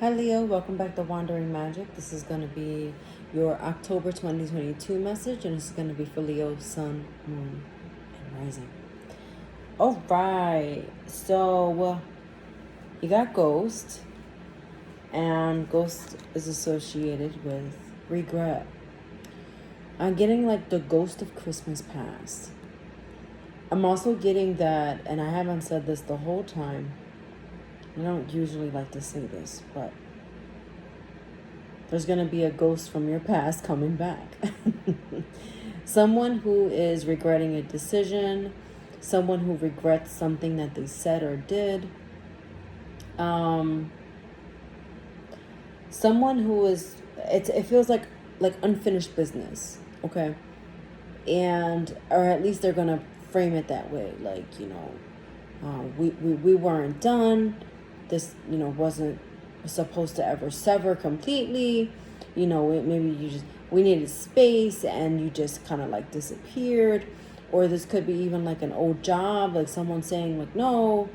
Hi Leo, welcome back to Wandering Magic. This is going to be your October 2022 message, and this is going to be for Leo, Sun, Moon, and Rising. All right, so you got Ghost, and Ghost is associated with regret. I'm getting like the ghost of Christmas past. I'm also getting that, and I haven't said this the whole time. I don't usually like to say this, but there's going to be a ghost from your past coming back. Someone who is regretting a decision, someone who regrets something that they said or did. Someone who is, it feels like unfinished business, okay? And, or at least they're going to frame it that way. Like, we weren't done. This, wasn't supposed to ever sever completely. Maybe we needed space and you just kind of like disappeared. Or this could be even like an old job, like someone saying like, no,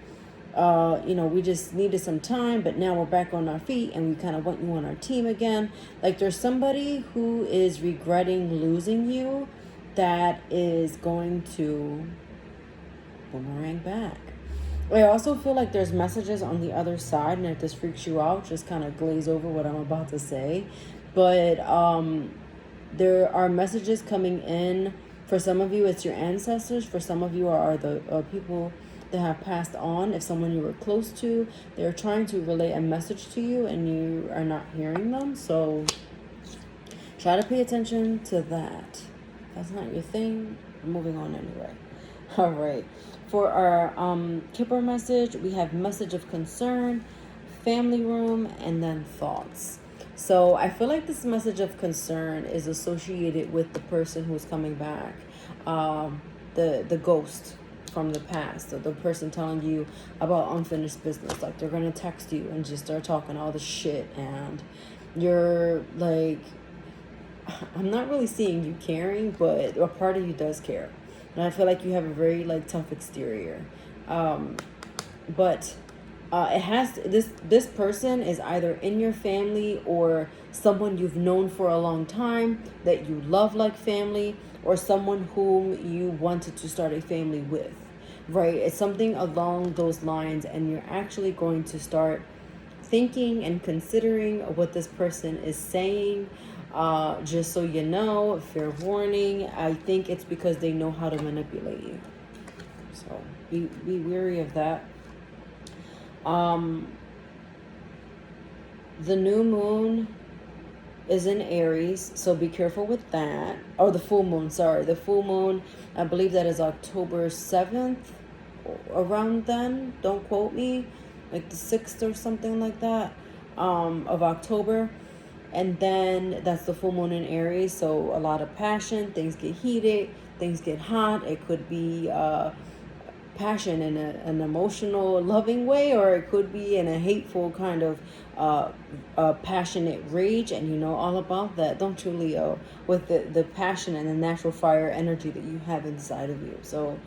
we just needed some time, but now we're back on our feet and we kind of want you on our team again. Like there's somebody who is regretting losing you that is going to boomerang back. I also feel like there's messages on the other side, and if this freaks you out, just kind of glaze over what I'm about to say. But there are messages coming in. For some of you, it's your ancestors. For some of you are the people that have passed on. If someone you were close to, they're trying to relay a message to you and you are not hearing them. So try to pay attention to that. If that's not your thing, I'm moving on anyway. All right. For our Kipper message, we have message of concern, family room, and then thoughts. So I feel like this message of concern is associated with the person who's coming back, the ghost from the past, or the person telling you about unfinished business. Like they're gonna text you and just start talking all the shit, and you're like, I'm not really seeing you caring, but a part of you does care. And I feel like you have a very like tough exterior. But it has this person is either in your family or someone you've known for a long time that you love like family, or someone whom you wanted to start a family with, right? It's something along those lines, and you're actually going to start thinking and considering what this person is saying. Just so you know, fair warning, I think it's because they know how to manipulate you. So be wary of that. The new moon is in Aries, so be careful with that. Oh, the full moon, sorry. The full moon, I believe that is October 7th, around then. Don't quote me. Like the 6th or something like that, of October. And then that's the full moon in Aries, so a lot of passion. Things get heated, things get hot. It could be passion in an emotional, loving way, or it could be in a hateful kind of passionate rage. And you know all about that, don't you, Leo? With the passion and the natural fire energy that you have inside of you. So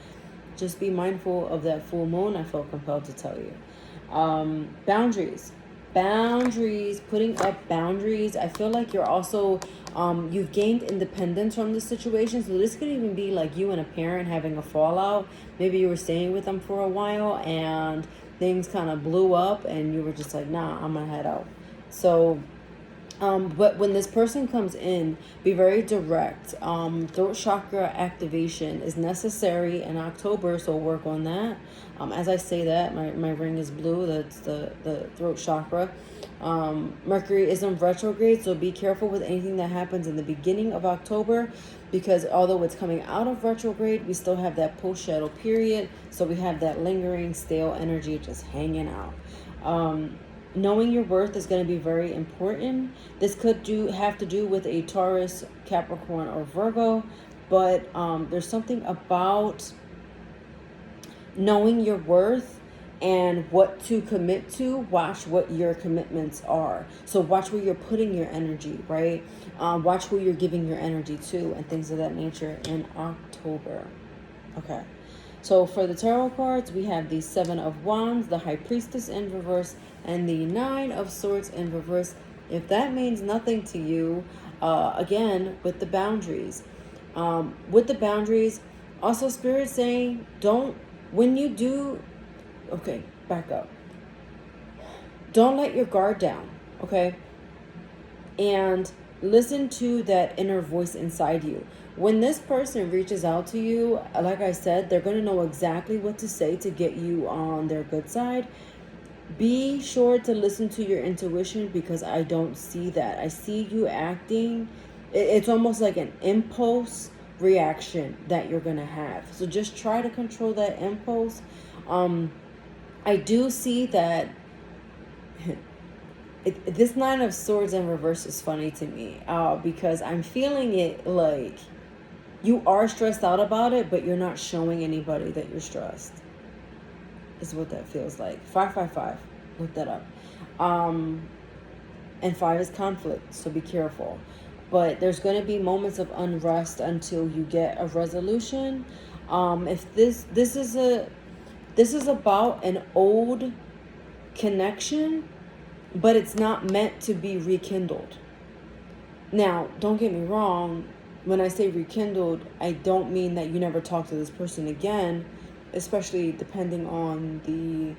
just be mindful of that full moon. I felt compelled to tell you. Boundaries, putting up boundaries. I feel like you're also you've gained independence from the situation. So this could even be like you and a parent having a fallout. Maybe you were staying with them for a while and things kind of blew up and you were just like, nah, I'm gonna head out. So but when this person comes in, be very direct. Throat chakra activation is necessary in October, so work on that. As I say that, my ring is blue. That's the throat chakra. Mercury is in retrograde, so be careful with anything that happens in the beginning of October, because although it's coming out of retrograde, we still have that post-shadow period, so we have that lingering, stale energy just hanging out. Knowing your worth is going to be very important. This could have to do with a Taurus, Capricorn, or Virgo, but there's something about knowing your worth and what to commit to. Watch what your commitments are. So watch where you're putting your energy, right? Watch who you're giving your energy to and things of that nature in October. Okay. So for the tarot cards, we have the Seven of Wands, the High Priestess in reverse, and the Nine of Swords in reverse. If that means nothing to you, again, with the boundaries. With the boundaries, also Spirit saying, don't, when you do, okay, back up. Don't let your guard down, okay? And listen to that inner voice inside you. When this person reaches out to you, like I said, they're going to know exactly what to say to get you on their good side. Be sure to listen to your intuition, because I don't see that. I see you acting. It's almost like an impulse reaction that you're going to have. So just try to control that impulse. I do see that this Nine of Swords in reverse is funny to me, because I'm feeling it like you are stressed out about it, but you're not showing anybody that you're stressed. Is what that feels like. 555. Look that up. And 5 is conflict, so be careful. But there's going to be moments of unrest until you get a resolution. If this is about an old connection, but it's not meant to be rekindled. Now, don't get me wrong. When I say rekindled, I don't mean that you never talk to this person again, especially depending on the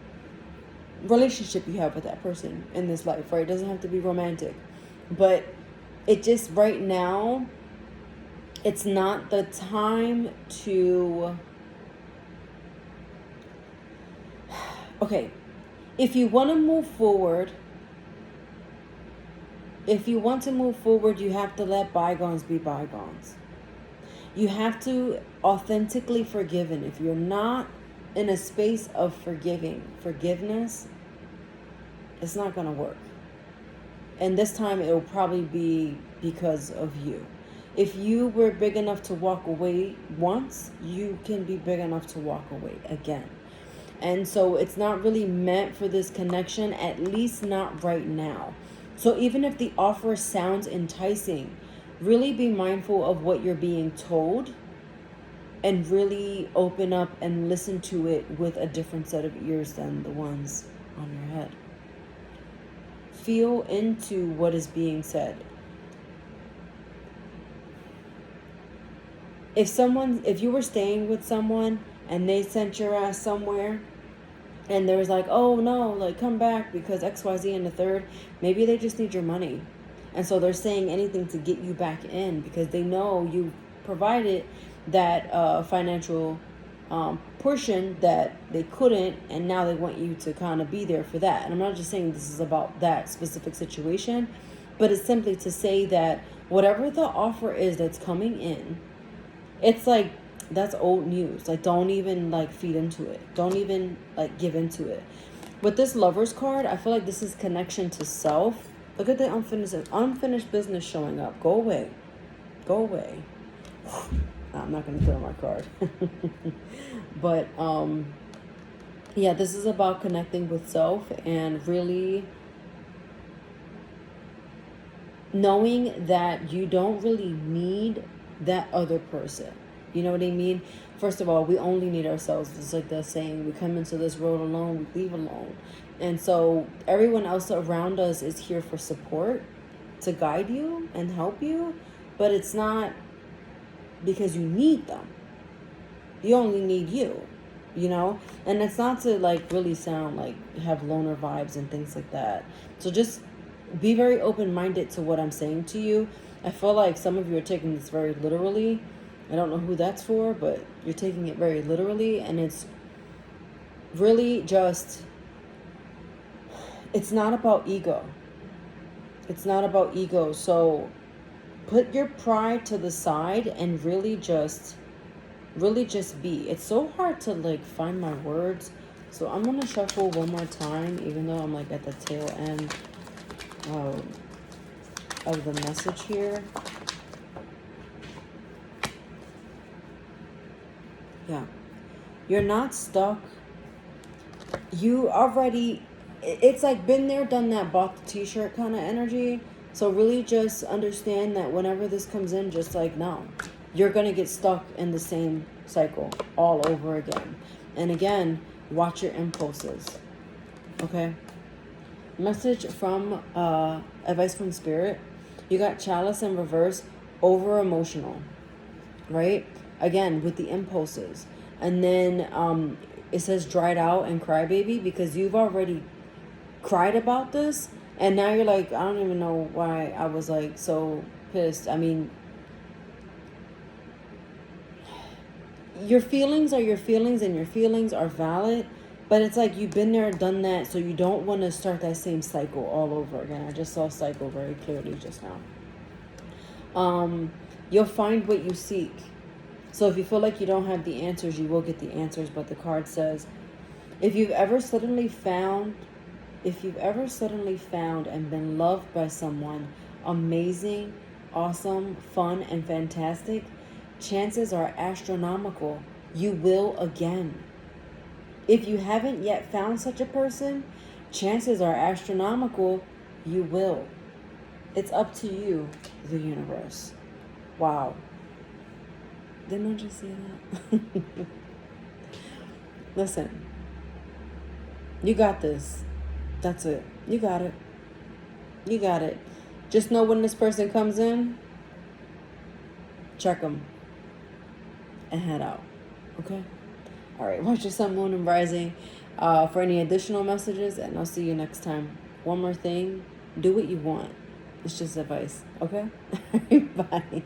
relationship you have with that person in this life, right? It doesn't have to be romantic. But it just, right now, it's not the time to... Okay, if you want to move forward, you have to let bygones be bygones. You have to authentically forgive. And if you're not in a space of forgiveness, it's not going to work. And this time it will probably be because of you. If you were big enough to walk away once, you can be big enough to walk away again. And so it's not really meant for this connection, at least not right now. So even if the offer sounds enticing, really be mindful of what you're being told, and really open up and listen to it with a different set of ears than the ones on your head. Feel into what is being said. If you were staying with someone and they sent your ass somewhere, and there was like, oh no, like come back because XYZ and the third, maybe they just need your money. And so they're saying anything to get you back in, because they know you provided that financial portion that they couldn't, and now they want you to kind of be there for that. And I'm not just saying this is about that specific situation, but it's simply to say that whatever the offer is that's coming in, it's like, that's old news. Like, don't even like feed into it. Don't even like give into it. With this Lovers card, I feel like this is connection to self. Look at the unfinished business showing up. Go away. Go away. I'm not going to put on my card. But yeah, this is about connecting with self and really knowing that you don't really need that other person. You know what I mean? First of all, we only need ourselves. It's like the saying, we come into this world alone, we leave alone. And so everyone else around us is here for support, to guide you and help you. But it's not because you need them. You only need you, you know? And it's not to like really sound like have loner vibes and things like that. So just be very open-minded to what I'm saying to you. I feel like some of you are taking this very literally. I don't know who that's for, but you're taking it very literally, and it's really just, it's not about ego. It's not about ego. So put your pride to the side and really just be. It's so hard to like find my words. So I'm going to shuffle one more time, even though I'm like at the tail end of the message here. Yeah. You're not stuck. You already, it's like been there, done that, bought the t-shirt kind of energy. So really just understand that whenever this comes in, just like, no, you're going to get stuck in the same cycle all over again. And again, watch your impulses. Okay? Message from, advice from Spirit. You got Chalice in reverse, over emotional, right? Again, with the impulses. And then it says dried out and crybaby, because you've already cried about this. And now you're like, I don't even know why I was like so pissed. I mean, your feelings are your feelings, and your feelings are valid. But it's like you've been there, done that, so you don't want to start that same cycle all over again. I just saw cycle very clearly just now. You'll find what you seek. So if you feel like you don't have the answers, you will get the answers. But the card says, if you've ever suddenly found and been loved by someone amazing, awesome, fun, and fantastic, chances are astronomical you will again. If you haven't yet found such a person, chances are astronomical you will. It's up to you, the universe. Wow. Didn't I just say that? Listen, you got this. That's it. You got it. You got it. Just know when this person comes in, check them and head out. Okay? All right. Watch your sun, moon, and rising for any additional messages, and I'll see you next time. One more thing. Do what you want. It's just advice. Okay? Bye.